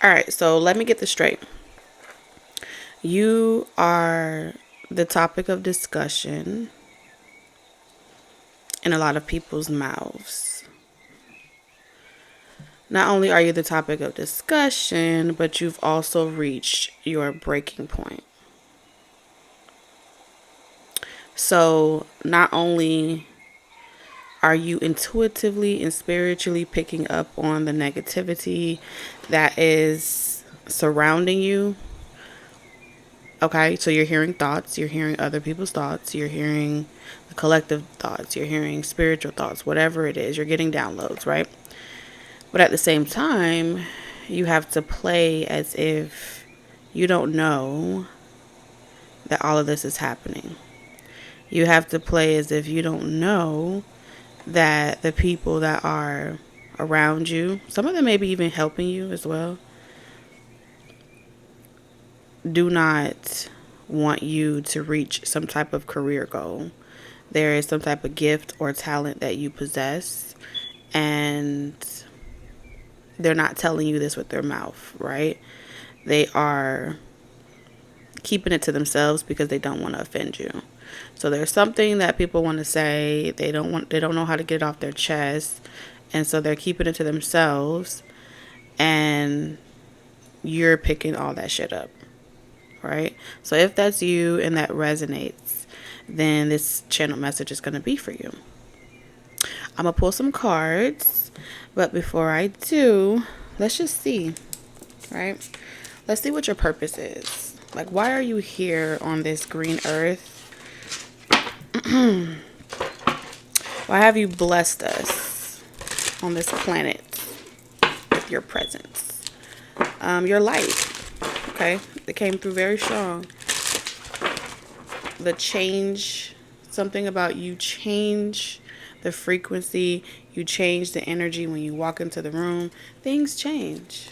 All right, so let me get this straight. You are the topic of discussion in a lot of people's mouths. Not only are you the topic of discussion, but you've also reached your breaking point. So, not only are you intuitively and spiritually picking up on the negativity that is surrounding you, okay, so you're hearing thoughts, you're hearing other people's thoughts, you're hearing the collective thoughts, you're hearing spiritual thoughts, whatever it is, you're getting downloads, right? But at the same time, you have to play as if you don't know that all of this is happening. You have to play as if you don't know that the people that are around you, some of them maybe even helping you as well, do not want you to reach some type of career goal. There is some type of gift or talent that you possess, and they're not telling you this with their mouth, right? They are keeping it to themselves because they don't want to offend you. So there's something that people want to say, they don't know how to get it off their chest, and so they're keeping it to themselves, and you're picking all that shit up, right? So if that's you and that resonates, then this channel message is going to be for you. I'm going to pull some cards, but before I do, let's just see, right? Let's see what your purpose is. Like, why are you here on this green earth? Why have you blessed us on this planet with your presence? Your light, okay? It came through very strong. The change, something about you change the frequency, you change the energy when you walk into the room. Things change.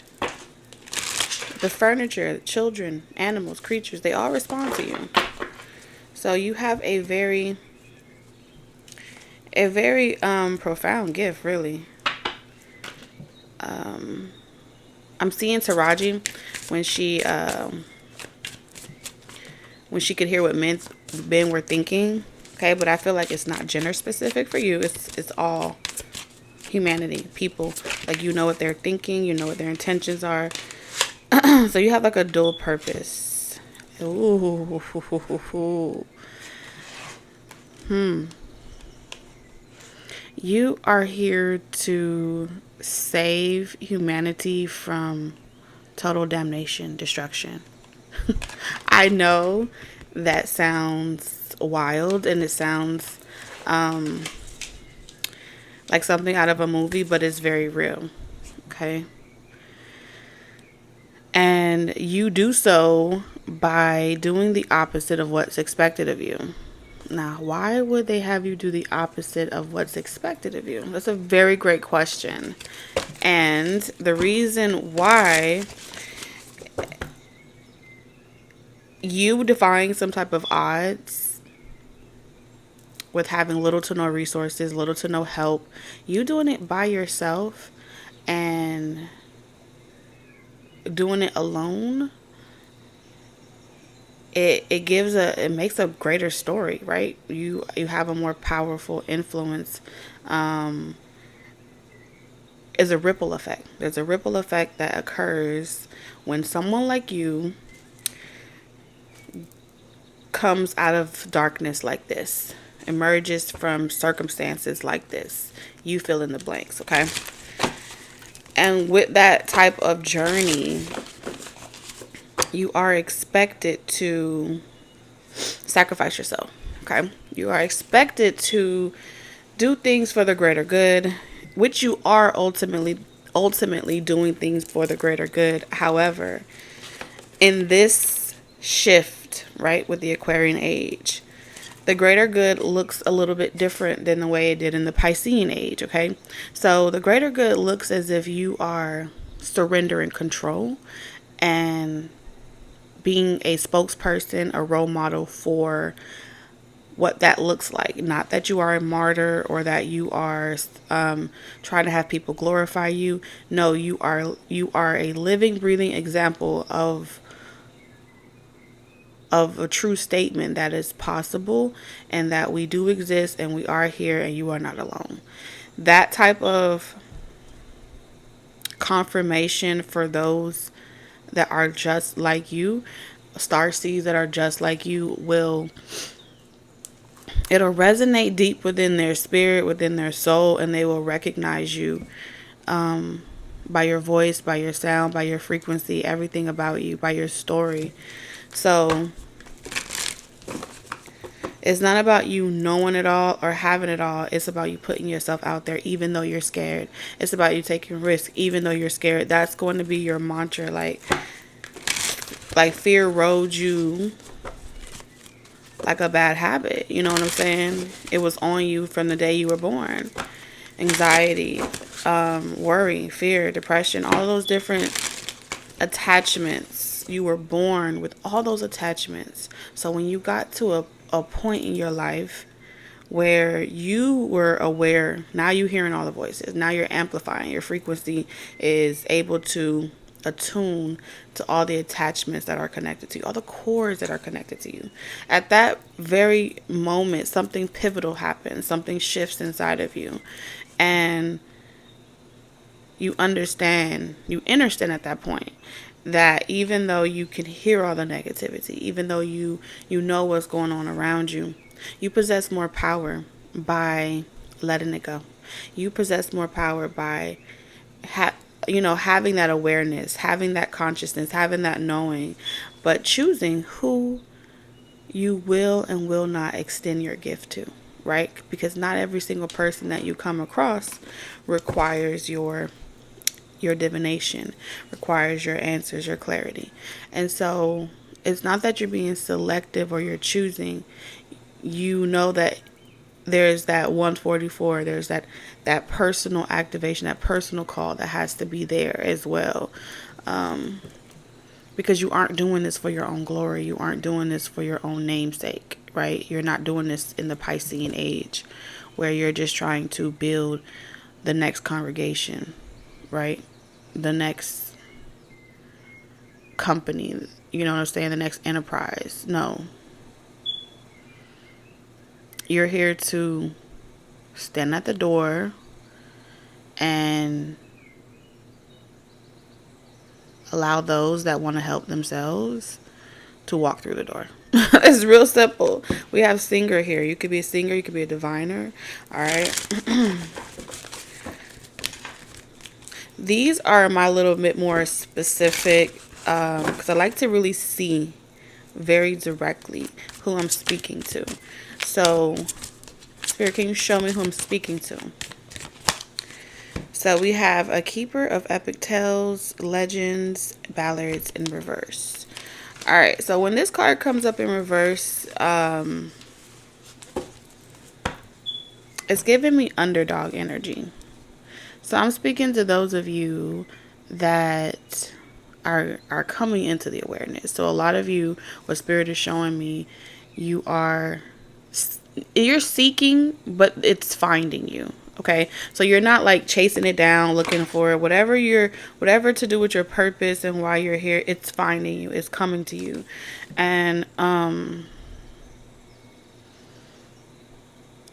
The furniture, children, animals, creatures, they all respond to you. So you have a very profound gift, really. I'm seeing Taraji when she could hear what men were thinking. Okay, but I feel like it's not gender specific for you. It's all humanity, people. Like, you know what they're thinking, you know what their intentions are. So you have like a dual purpose. Ooh. You are here to save humanity from total damnation, destruction. I know that sounds wild and it sounds like something out of a movie, but it's very real. Okay? And you do so by doing the opposite of what's expected of you. Now, why would they have you do the opposite of what's expected of you? That's a very great question. And the reason why, you defying some type of odds with having little to no resources, little to no help, you doing it by yourself and doing it alone, it makes a greater story, right? You have a more powerful influence. Is a ripple effect. There's a ripple effect that occurs when someone like you comes out of darkness like this, emerges from circumstances like this. You fill in the blanks, okay? And with that type of journey, you are expected to sacrifice yourself, okay? You are expected to do things for the greater good, which you are ultimately doing things for the greater good. However, in this shift, right, with the Aquarian age, the greater good looks a little bit different than the way it did in the Piscean age, okay? So the greater good looks as if you are surrendering control and being a spokesperson, a role model for what that looks like. Not that you are a martyr or that you are trying to have people glorify you. No, you are a living, breathing example of a true statement that is possible and that we do exist and we are here and you are not alone. That type of confirmation for those that are just like you, star seeds that are just like you, it'll resonate deep within their spirit, within their soul, and they will recognize you by your voice, by your sound, by your frequency, everything about you, by your story. So it's not about you knowing it all or having it all. It's about you putting yourself out there even though you're scared. It's about you taking risks even though you're scared. That's going to be your mantra. Like fear rode you like a bad habit. You know what I'm saying? It was on you from the day you were born. Anxiety, worry, fear, depression, all those different attachments. You were born with all those attachments. So when you got to a point in your life where you were aware, now you're hearing all the voices. Now you're amplifying. Your frequency is able to attune to all the attachments that are connected to you, all the cords that are connected to you. At that very moment, something pivotal happens, something shifts inside of you. And you understand at that point that even though you can hear all the negativity, even though you know what's going on around you, you possess more power by letting it go. You possess more power by having that awareness, having that consciousness, having that knowing, but choosing who you will and will not extend your gift to, right? Because not every single person that you come across requires your divination, requires your answers, your clarity. And so it's not that you're being selective or you're choosing. You know that there's that 144, there's that personal activation, that personal call that has to be there as well. Because you aren't doing this for your own glory. You aren't doing this for your own namesake, right? You're not doing this in the Piscean age where you're just trying to build the next congregation, right? The next company, you know what I'm saying? The next enterprise. No. You're here to stand at the door and allow those that want to help themselves to walk through the door. It's real simple. We have singer here. You could be a singer. You could be a diviner. All right. These are my little bit more specific because I like to really see very directly who I'm speaking to. So, Spirit, can you show me who I'm speaking to? So we have a keeper of epic tales, legends, ballads in reverse. All right, so when this card comes up in reverse, it's giving me underdog energy. So I'm speaking to those of you that are coming into the awareness. So a lot of you, what Spirit is showing me, you're seeking, but it's finding you. Okay, so you're not like chasing it down, looking for it. Whatever to do with your purpose and why you're here, it's finding you. It's coming to you, and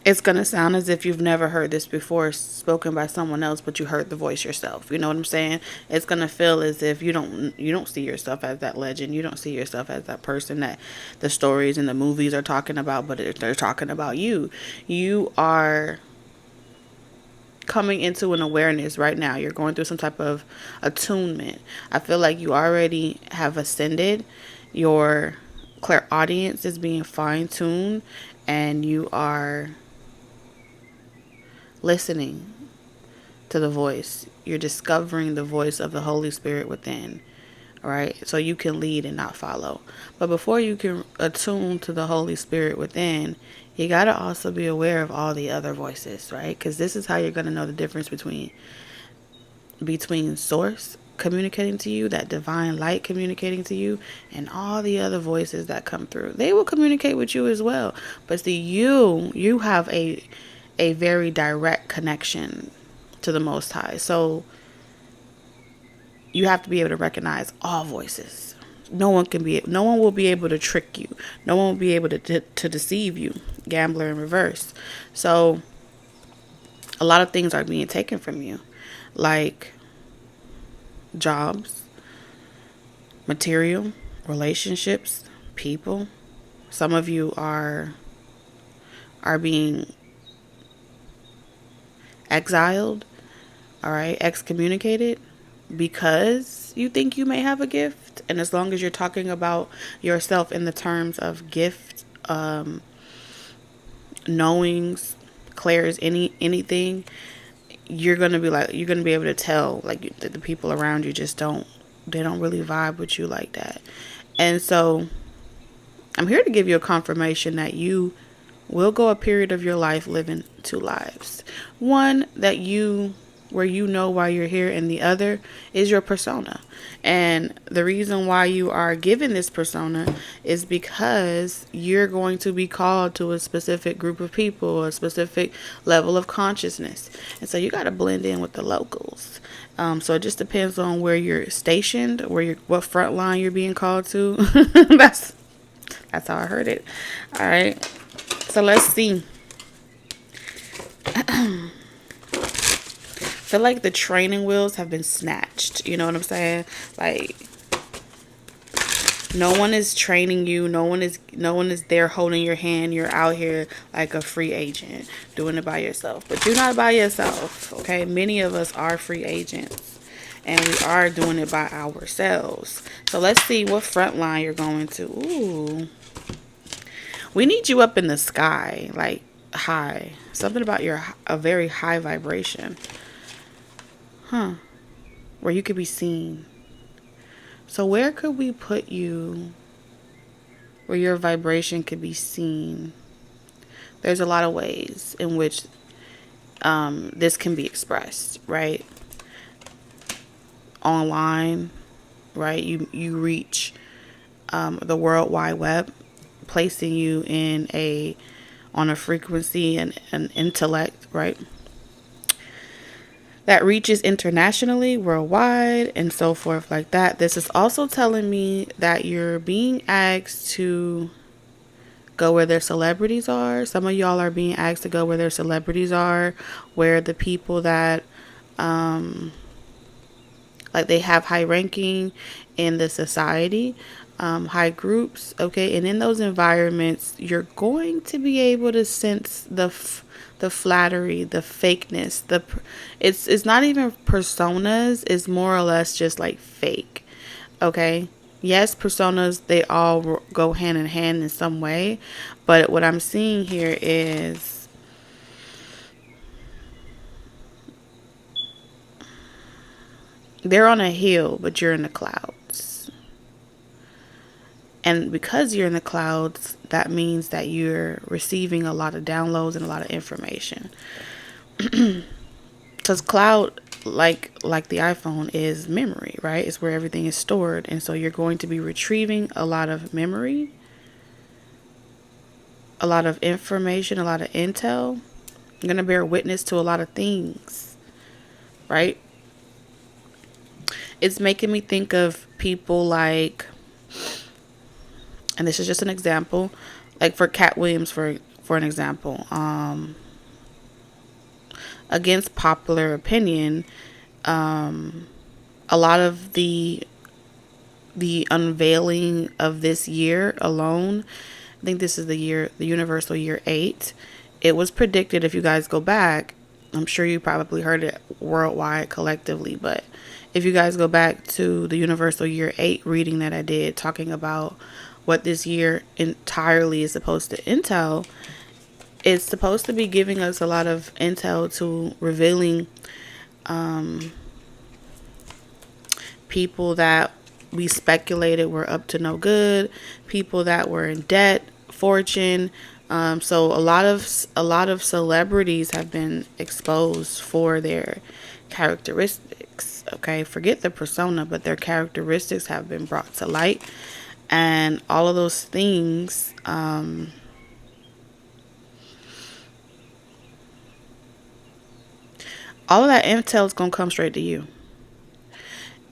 it's gonna sound as if you've never heard this before, spoken by someone else, but you heard the voice yourself. You know what I'm saying? It's gonna feel as if you don't see yourself as that legend. You don't see yourself as that person that the stories and the movies are talking about, but they're talking about you. You are coming into an awareness right now. You're going through some type of attunement. I feel like you already have ascended. Your clairaudience is being fine-tuned, and you are listening to the voice. You're discovering the voice of the Holy Spirit within. Right? So you can lead and not follow. But before you can attune to the Holy Spirit within, you got to also be aware of all the other voices, right? Because this is how you're going to know the difference between source communicating to you, that divine light communicating to you, and all the other voices that come through, they will communicate with you as well. But see, you have a very direct connection to the Most High. So you have to be able to recognize all voices. No one will be able to trick you. No one will be able to deceive you. Gambler in reverse. So a lot of things are being taken from you, like jobs, material, relationships, people. Some of you are being exiled, all right, excommunicated, because you think you may have a gift. And as long as you're talking about yourself in the terms of gift, knowings, clairs, anything, you're gonna be able to tell, like, the people around you just don't really vibe with you like that. And so I'm here to give you a confirmation that you will go a period of your life living two lives. One that where you know why you're here, and the other is your persona. And the reason why you are given this persona is because you're going to be called to a specific group of people, a specific level of consciousness. And so you got to blend in with the locals. So it just depends on where you're stationed, what front line you're being called to. That's how I heard it. All right. So let's see. I feel like the training wheels have been snatched. You know what I'm saying? Like, no one is training you. No one is there holding your hand. You're out here like a free agent doing it by yourself. But you're not by yourself, okay? Many of us are free agents, and we are doing it by ourselves. So let's see what front line you're going to. Ooh. We need you up in the sky, like high. Something about a very high vibration. Where you could be seen. So where could we put you where your vibration could be seen? There's a lot of ways in which this can be expressed, right? Online, right? You reach the World Wide Web, placing you on a frequency and an intellect, right, that reaches internationally, worldwide, and so forth like that. This is also telling me that you're being asked to go where their celebrities are. Some of y'all are being asked to go where their celebrities are, where the people that like they have high ranking in the society, high groups, okay? And in those environments, you're going to be able to sense the flattery, the fakeness. It's not even personas. It's more or less just like fake, okay? Yes, personas, they all go hand in hand in some way, but what I'm seeing here is they're on a hill, but you're in the clouds. And because you're in the clouds, that means that you're receiving a lot of downloads and a lot of information. Because cloud, like the iPhone, is memory, right? It's where everything is stored. And so you're going to be retrieving a lot of memory, a lot of information, a lot of intel. You're going to bear witness to a lot of things, right? It's making me think of people like, and this is just an example, like for Cat Williams, for an example, against popular opinion, a lot of the unveiling of this year alone, I think this is the universal year 8. It was predicted, if you guys go back, I'm sure you probably heard it worldwide collectively, but if you guys go back to the universal year 8 reading that I did, talking about what this year entirely is supposed to entail, it's supposed to be giving us a lot of intel to revealing people that we speculated were up to no good, people that were in debt, fortune. So a lot of celebrities have been exposed for their characteristics. Okay, forget the persona, but their characteristics have been brought to light, and all of those things, all of that intel is gonna come straight to you.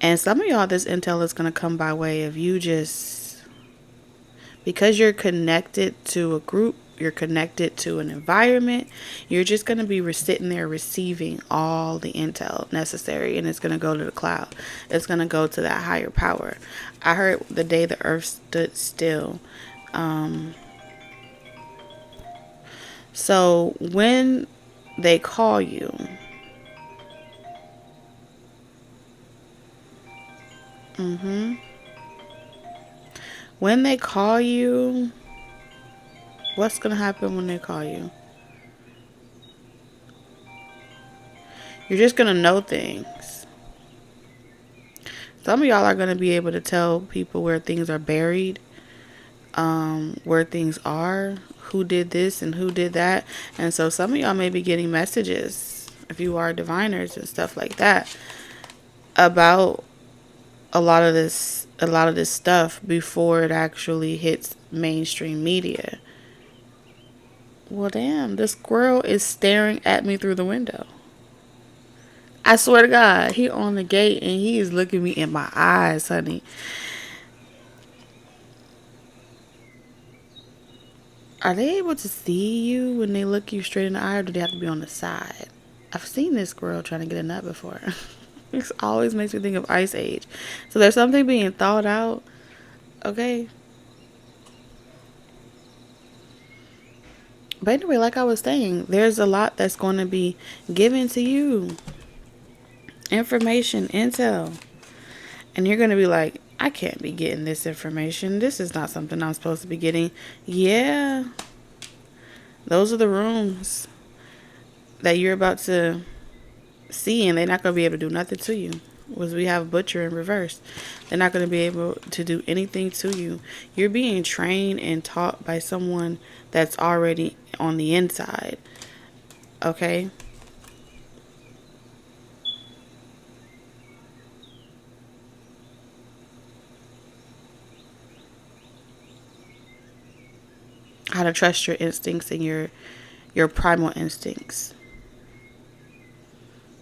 And some of y'all, this intel is gonna come by way of you just, because you're connected to a group, you're connected to an environment, you're just going to be sitting there receiving all the intel necessary, and it's going to go to the cloud. It's going to go to that higher power. I heard the day the earth stood still. So when they call you, when they call you, what's going to happen when they call you? You're just going to know things. Some of y'all are going to be able to tell people where things are buried, where things are, who did this and who did that. And so some of y'all may be getting messages, if you are diviners and stuff like that, about a lot of this stuff before it actually hits mainstream media. Well, damn, the squirrel is staring at me through the window. I swear to God, he on the gate and he is looking me in my eyes, honey. Are they able to see you when they look you straight in the eye, or do they have to be on the side? I've seen this squirrel trying to get a nut before. It always makes me think of Ice Age. So there's something being thought out. Okay. But anyway, like I was saying, there's a lot that's going to be given to you. Information, intel. And you're going to be like, I can't be getting this information. This is not something I'm supposed to be getting. Yeah. Those are the rooms that you're about to see, and they're not going to be able to do nothing to you. Was we have butcher in reverse. They're not going to be able to do anything to you. You're being trained and taught by someone that's already on the inside. Okay? How to trust your instincts and your primal instincts.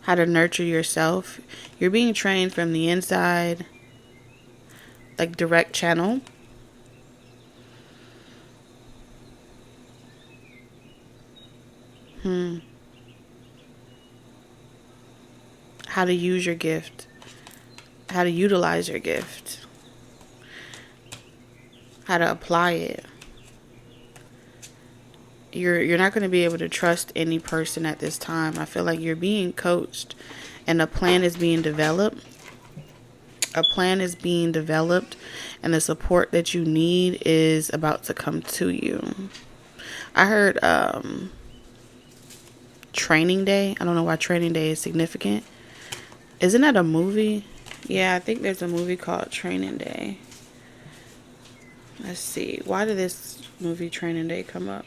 How to nurture yourself. You're being trained from the inside, like direct channel. How to use your gift. How to utilize your gift. How to apply it. You're not going to be able to trust any person at this time. I feel like you're being coached, and a plan is being developed. A plan is being developed, and the support that you need is about to come to you. I heard Training Day. I don't know why Training Day is significant. Isn't that a movie? Yeah, I think there's a movie called Training Day. Let's see. Why did this movie Training Day come up?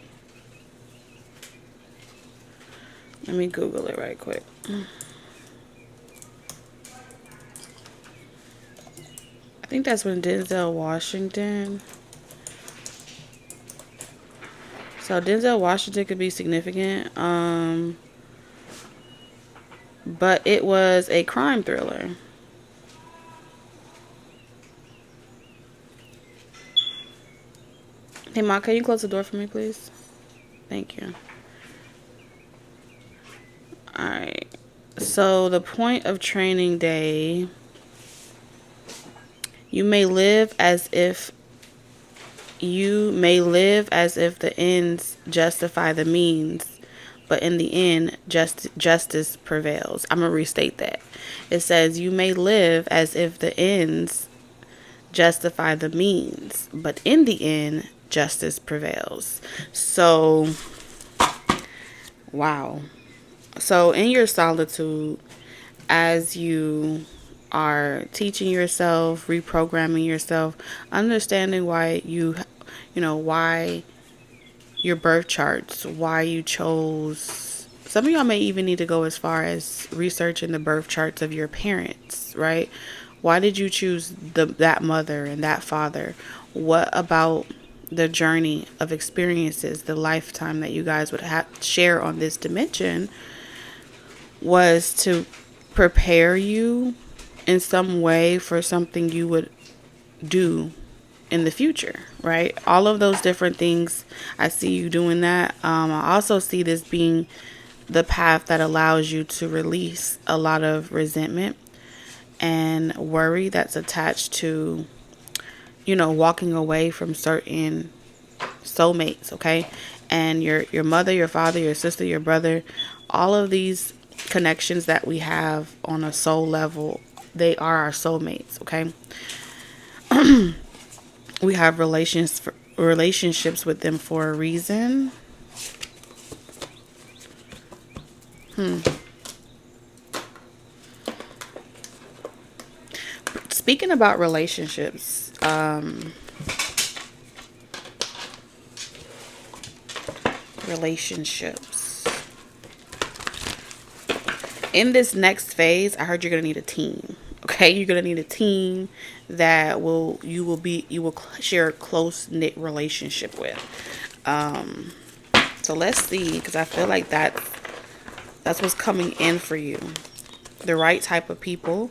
Let me Google it right quick. I think that's when Denzel Washington. So Denzel Washington could be significant. But it was a crime thriller. Hey, Ma, can you close the door for me, please? Thank you. Alright. So the point of Training Day, you may live as if the ends justify the means, but in the end, justice prevails. I'm going to restate that. It says, you may live as if the ends justify the means, but in the end, justice prevails. So, wow. So, in your solitude, as you are teaching yourself, reprogramming yourself, understanding why why your birth charts, why you chose Some of y'all may even need to go as far as researching the birth charts of your parents, right? Why did you choose that mother and that father? What about the journey of experiences, the lifetime that you guys would share on this dimension was to prepare you in some way for something you would do in the future, right? All of those different things, I see you doing that. I also see this being the path that allows you to release a lot of resentment and worry that's attached to, walking away from certain soulmates, okay? And your mother, your father, your sister, your brother, all of these connections that we have on a soul level, they are our soulmates, okay? We have relationships with them for a reason. Speaking about relationships, in this next phase, I heard you're gonna need a team. Okay, you're gonna need a team that you will share a close knit relationship with. So let's see, because I feel like that's what's coming in for you. The right type of people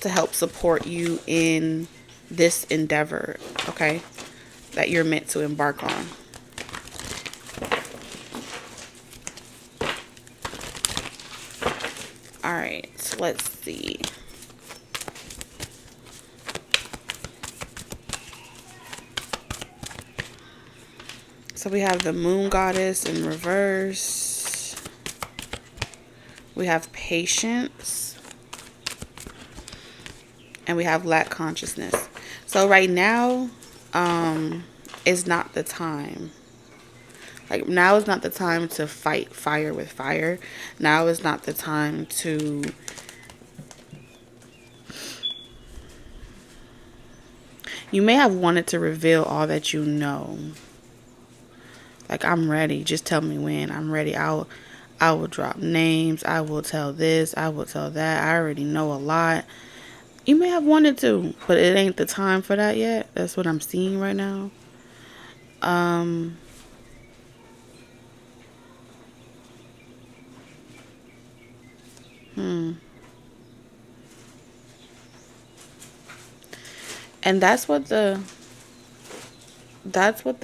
to help support you in this endeavor, okay, that you're meant to embark on. All right, so let's see. So we have the moon goddess in reverse. We have patience. And we have lack consciousness. So right now is not the time. Like, now is not the time to fight fire with fire. Now is not the time to you may have wanted to reveal all that you know. Like, I'm ready. Just tell me when. I'm ready. I will drop names. I will tell this. I will tell that. I already know a lot. You may have wanted to, but it ain't the time for that yet. That's what I'm seeing right now. And that's what the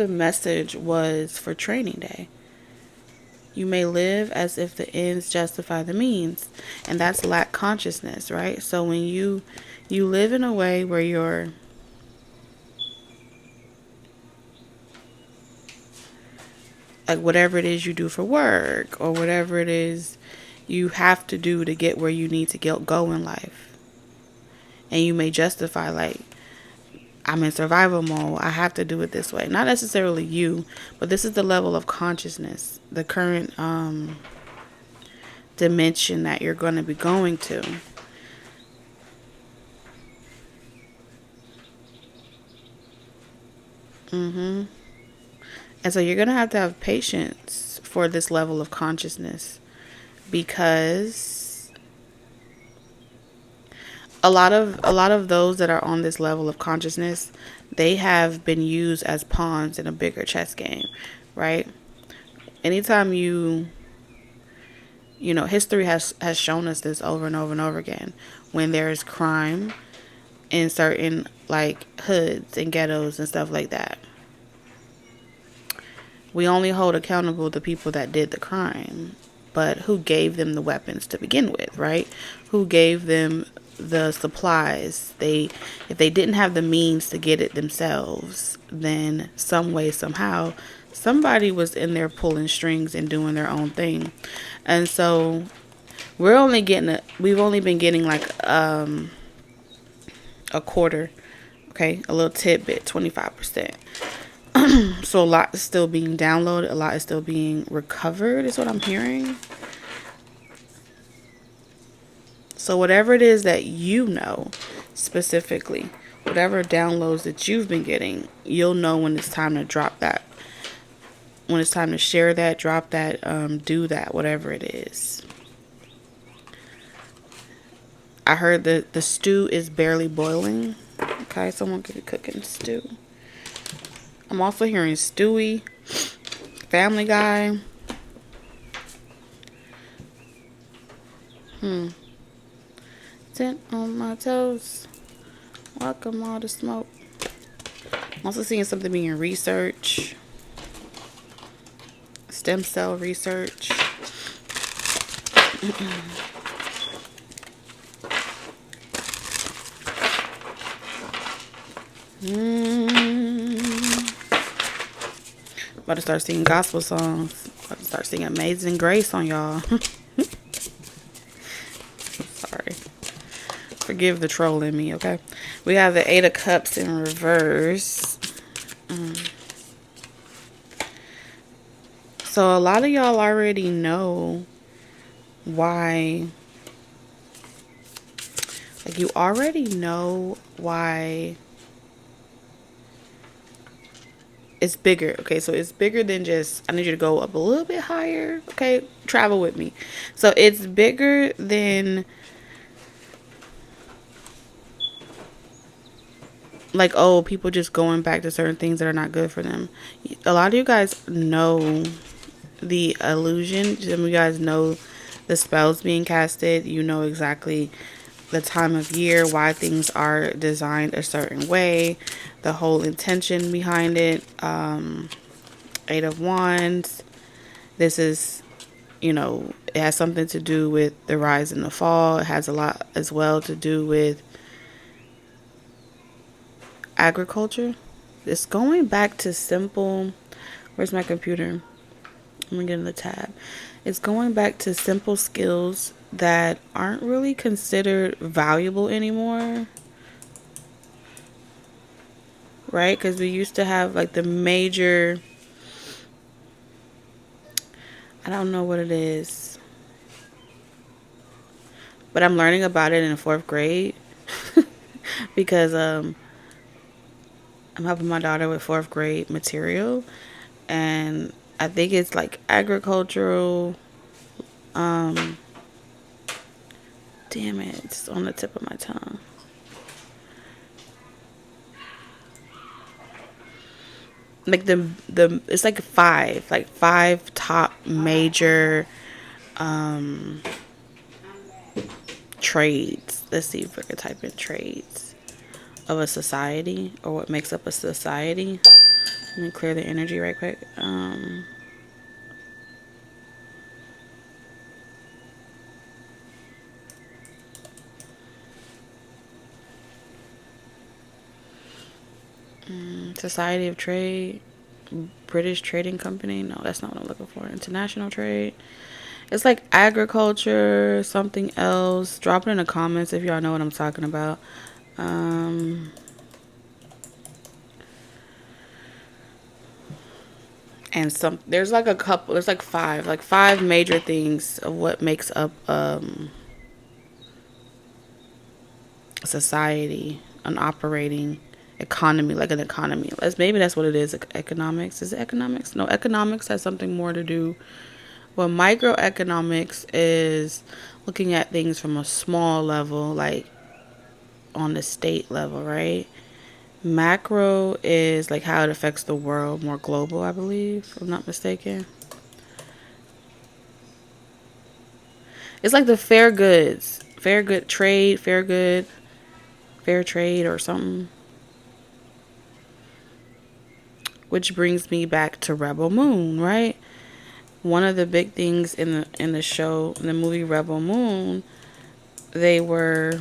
message was for training day. You may live as if the ends justify the means. And that's lack consciousness, right? So when you live in a way where you're like, whatever it is you do for work or whatever it is you have to do to get where you need to go in life. And you may justify, like, I'm in survival mode. I have to do it this way. Not necessarily you, but this is the level of consciousness, the current dimension that you're going to be going to. And so you're going to have patience for this level of consciousness, because a lot of those that are on this level of consciousness, they have been used as pawns in a bigger chess game, right? Anytime history has shown us this over and over and over again. When there is crime in certain, like, hoods and ghettos and stuff like that, we only hold accountable the people that did the crime, but who gave them the weapons to begin with, right? Who gave them the supplies? If they didn't have the means to get it themselves, then some way, somehow, somebody was in there pulling strings and doing their own thing. And so we've only been getting like a quarter, okay, a little tidbit, 25%. So a lot is still being downloaded, a lot is still being recovered, is what I'm hearing. So whatever it is that you know specifically, whatever downloads that you've been getting, you'll know when it's time to drop that. when it's time to share that, drop that, do that, whatever it is. I heard that the stew is barely boiling. Okay, someone could be cooking stew. I'm also hearing Stewie, Family Guy. Sit on my toes. Welcome all the smoke. I'm also seeing something being research. Stem cell research. About to start singing gospel songs. About to start singing Amazing Grace on y'all. Sorry. Forgive the troll in me, okay? We have the 8 of Cups in reverse. So a lot of y'all already know why. Like, you already know why it's bigger. Okay, so it's bigger than just, I need you to go up a little bit higher. Okay, travel with me. So it's bigger than, like, oh, people just going back to certain things that are not good for them. A lot of you guys know the illusion. Some of you guys know the spells being casted. You know exactly the time of year, why things are designed a certain way, the whole intention behind it. 8 of Wands. This is, you know, it has something to do with the rise and the fall. It has a lot as well to do with agriculture. It's going back to simple. Where's my computer? Let me get in the tab. It's going back to simple skills that aren't really considered valuable anymore. Right? Because we used to have like the major, I don't know what it is, but I'm learning about it in 4th grade because I'm helping my daughter with 4th grade material, and I think it's like agricultural. Damn it, it's on the tip of my tongue. Like the it's like five top major trades. Let's see if I can type in trades of a society, or what makes up a society. Let me clear the energy right quick. Society of Trade, British Trading Company. No, that's not what I'm looking for. International trade. It's like agriculture, something else. Drop it in the comments if y'all know what I'm talking about. And there's like a couple. There's like five major things of what makes up society, an operating economy, like an economy. Maybe that's what it is. Economics. Is it economics? No, economics has something more to do. Well, microeconomics is looking at things from a small level, like on the state level, right? Macro is like how it affects the world, more global, I believe, if I'm not mistaken. It's like the fair goods, fair good trade, fair trade or something. Which brings me back to Rebel Moon, right? One of the big things in the show, in the movie Rebel Moon, they were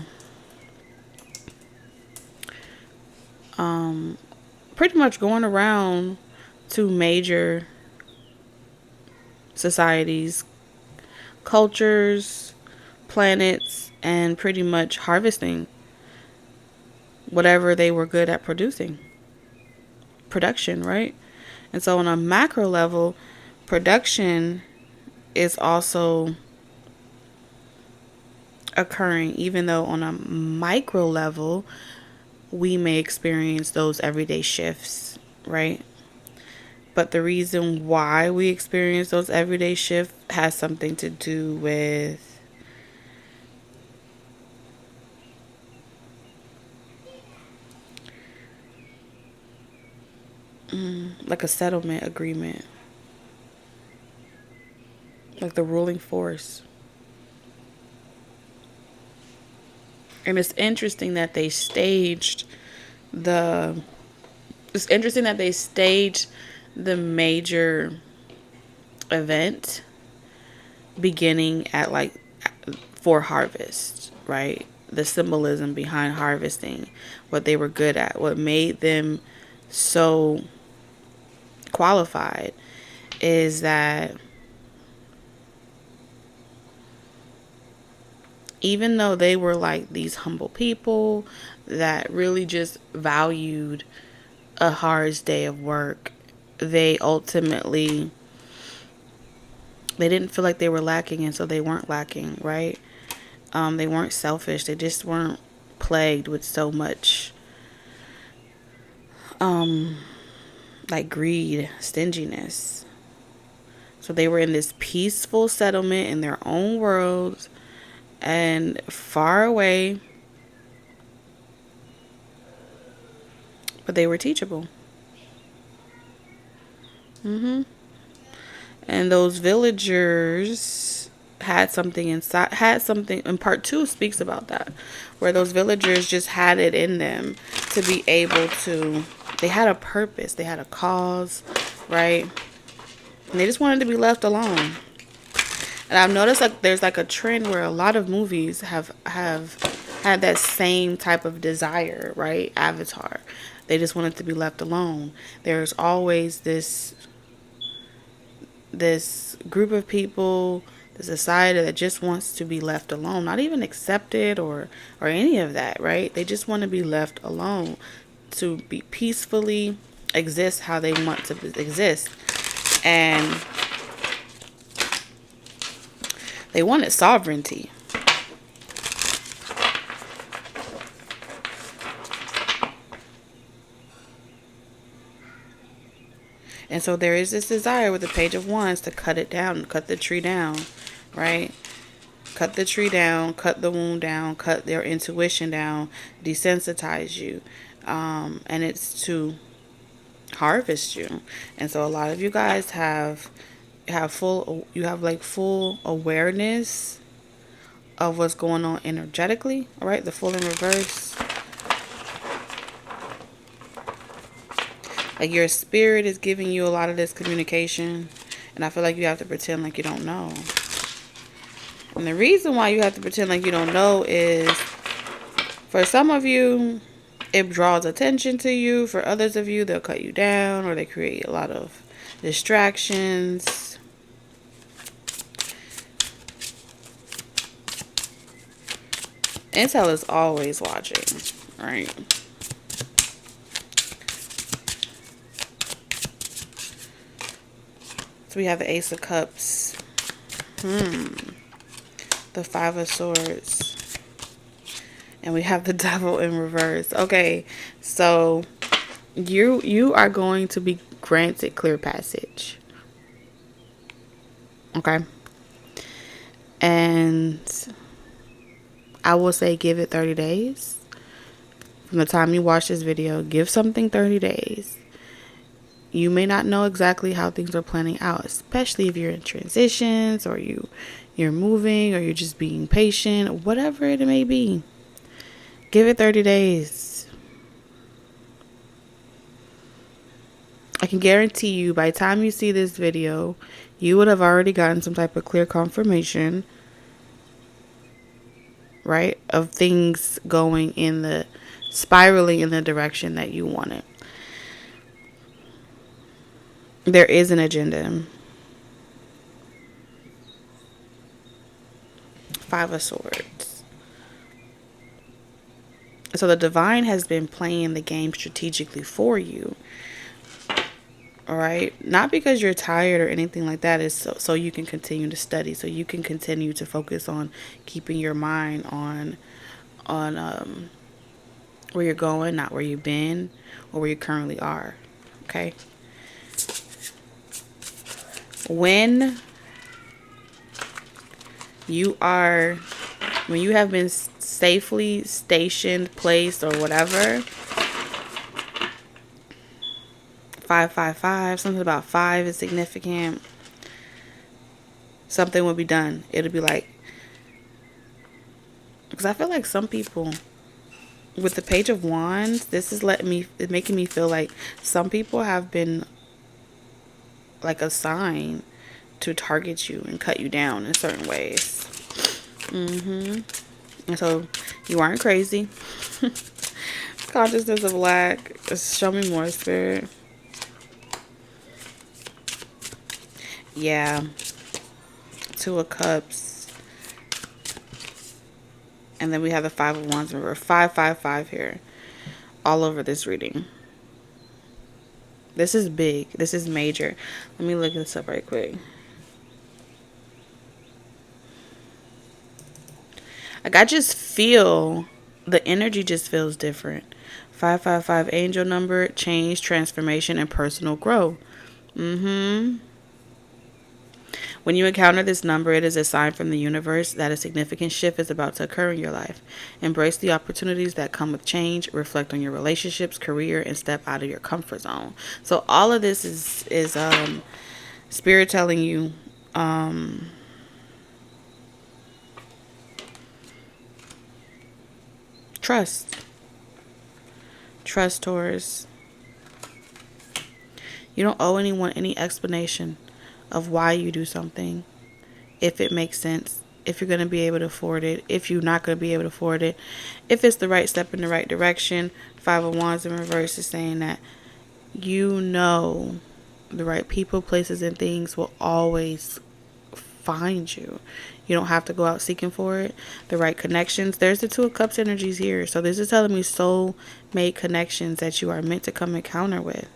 pretty much going around to major societies, cultures, planets, and pretty much harvesting whatever they were good at production, right? And so on a macro level, production is also occurring, even though on a micro level we may experience those everyday shifts, right? But the reason why we experience those everyday shifts has something to do with like a settlement agreement, like the ruling force. And the it's interesting that they staged the major event beginning at like for harvest, right? The symbolism behind harvesting, what they were good at, what made them so qualified is that even though they were like these humble people that really just valued a hard day of work, they ultimately they didn't feel like they were lacking, and so they weren't lacking, right? They weren't selfish. They just weren't plagued with so much like greed, stinginess. So they were in this peaceful settlement in their own world and far away, but they were teachable. And those villagers had something inside, had something, and part two speaks about that, where those villagers just had it in them to be able to, they had a purpose, they had a cause, right? And they just wanted to be left alone. And I've noticed like there's like a trend where a lot of movies have had that same type of desire, right? Avatar. They just wanted to be left alone. There's always this group of people, the society that just wants to be left alone, not even accepted or any of that, right? They just want to be left alone to be peacefully exist how they want to exist. And they wanted sovereignty. And so there is this desire with the Page of Wands to cut it down, cut the tree down, right? Cut the tree down, cut the wound down, cut their intuition down, desensitize you. And it's to harvest you. And so a lot of you guys have full awareness of what's going on energetically, all right? The Fool in reverse. Like your spirit is giving you a lot of this communication, and I feel like you have to pretend like you don't know. And the reason why you have to pretend like you don't know is, for some of you, it draws attention to you. For others of you, they'll cut you down, or they create a lot of distractions. Intel is always watching, right? So we have the Ace of Cups. The Five of Swords. And we have the Devil in reverse. Okay, so you are going to be granted clear passage. Okay? And I will say give it 30 days. From the time you watch this video, give something 30 days. You may not know exactly how things are planning out, especially if you're in transitions or you're moving or you're just being patient, whatever it may be. Give it 30 days. I can guarantee you by the time you see this video, you would have already gotten some type of clear confirmation, right, of things going in the spiraling in the direction that you wanted. There is an agenda. Five of Swords. So the divine has been playing the game strategically for you. All right, not because you're tired or anything like that. It's so you can continue to study, so you can continue to focus on keeping your mind on where you're going, not where you've been or where you currently are. Okay, When you are, when you have been safely stationed, placed, or whatever, 555, something about 5 is significant. Something will be done. It'll be like, because I feel like some people with the Page of Wands, this is making me feel like some people have been like assigned to target you and cut you down in certain ways. And so you aren't crazy. Consciousness of lack. Show me more, Spirit. Yeah. 2 of Cups. And then we have the 5 of Wands. Remember, 555 here. All over this reading. This is big. This is major. Let me look this up right quick. Like, I just feel the energy just feels different. 555 angel number, change, transformation, and personal growth. When you encounter this number, it is a sign from the universe that a significant shift is about to occur in your life. Embrace the opportunities that come with change, reflect on your relationships, career, and step out of your comfort zone. So all of this is Spirit telling you, trust. Trust, Taurus. You don't owe anyone any explanation of why you do something, if it makes sense, if you're going to be able to afford it, if you're not going to be able to afford it, if it's the right step in the right direction. 5 of Wands in reverse is saying that you know the right people, places, and things will always find you. You don't have to go out seeking for it. The right connections. There's the 2 of Cups energies here. So this is telling me soul-mate connections that you are meant to come encounter with.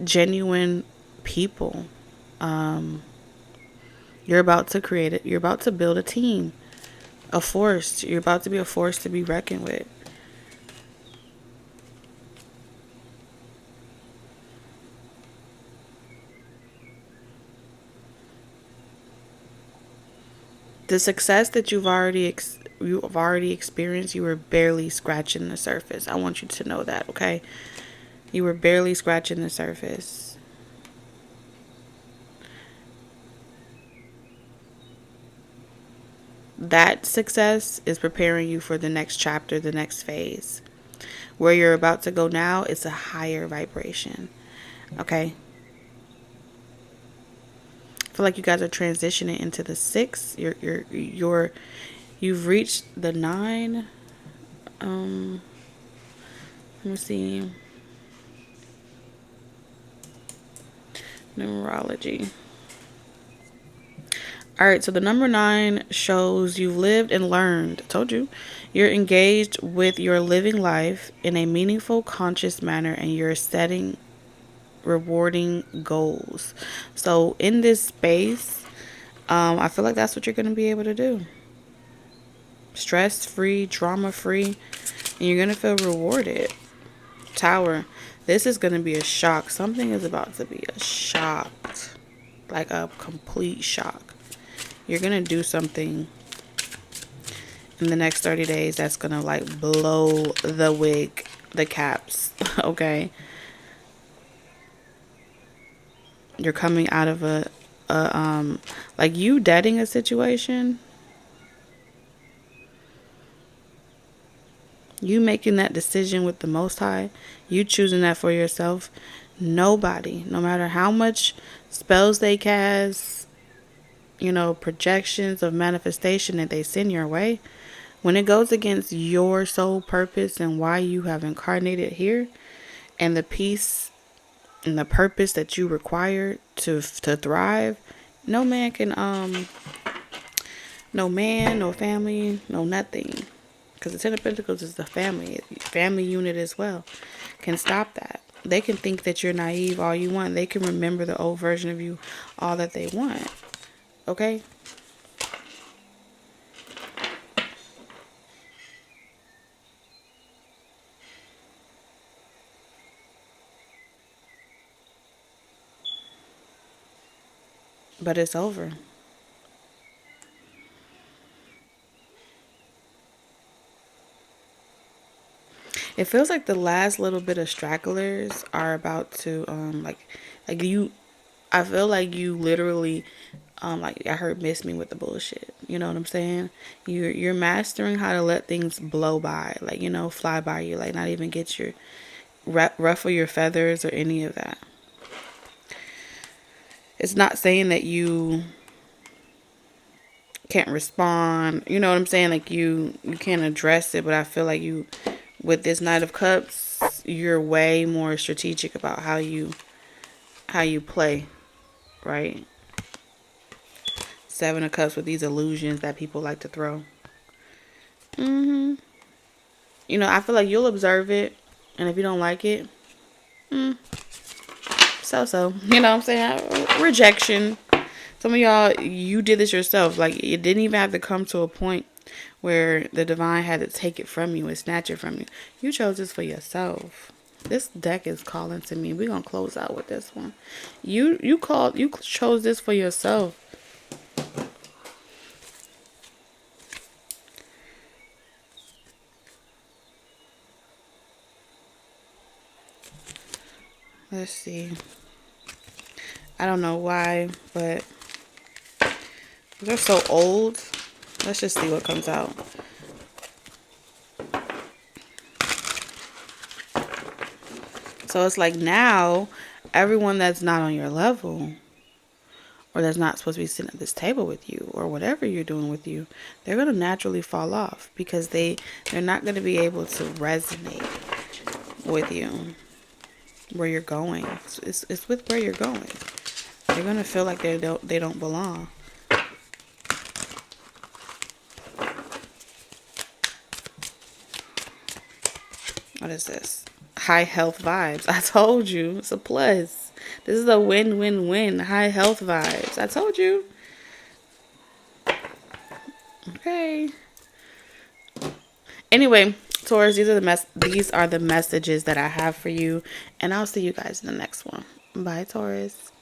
Genuine people. You're about to create it. You're about to build a team. A force. You're about to be a force to be reckoned with. The success that you've already experienced, you were barely scratching the surface. I want you to know that, okay? You were barely scratching the surface. That success is preparing you for the next chapter, the next phase. Where you're about to go now, it's a higher vibration. Okay? I feel like you guys are transitioning into the 6. You've reached the 9. Let me see. Numerology. Alright, so the number 9 shows you've lived and learned. I told you. You're engaged with your living life in a meaningful, conscious manner, and you're setting rewarding goals. So in this space, I feel like that's what you're going to be able to do. Stress-free, drama-free, and you're going to feel rewarded. Tower. This is going to be a shock. Something is about to be a shock. Like a complete shock. You're going to do something in the next 30 days that's going to like blow the wig, the caps. Okay. You're coming out of like you deading a situation. You making that decision with the Most High. You choosing that for yourself. Nobody, no matter how much spells they cast, projections of manifestation that they send your way, when it goes against your soul purpose and why you have incarnated here, and the peace and the purpose that you require to thrive, no man can no man, no family, no nothing, because the 10 of Pentacles is the family unit as well, can stop that. They can think that you're naive all you want. They can remember the old version of you all that they want. Okay? but it's over. It feels like the last little bit of stragglers are about to like you. I feel like you literally like I heard miss me with the bullshit. You know what I'm saying? You're mastering how to let things blow by, like fly by you, like not even get your ruffle your feathers or any of that. It's not saying that you can't respond. You know what I'm saying? Like you can't address it, but I feel like you with this Knight of Cups, you're way more strategic about how you play, right? Seven of Cups with these illusions that people like to throw. Mhm. I feel like you'll observe it, and if you don't like it, mm, so. You know what I'm saying? Rejection. Some of y'all, you did this yourself. Like, it didn't even have to come to a point where the divine had to take it from you and snatch it from you. You chose this for yourself. This deck is calling to me. We're gonna close out with this one. You chose this for yourself. Let's see. I don't know why, but they're so old. Let's just see what comes out. So it's like now, everyone that's not on your level or that's not supposed to be sitting at this table with you or whatever you're doing with you, they're going to naturally fall off because they're not going to be able to resonate with you where you're going. It's with where you're going. They're going to feel like they don't belong. What is this? High health vibes. I told you. It's a plus. This is a win-win-win. High health vibes. I told you. Okay. Anyway, Taurus, these are the messages that I have for you, and I'll see you guys in the next one. Bye, Taurus.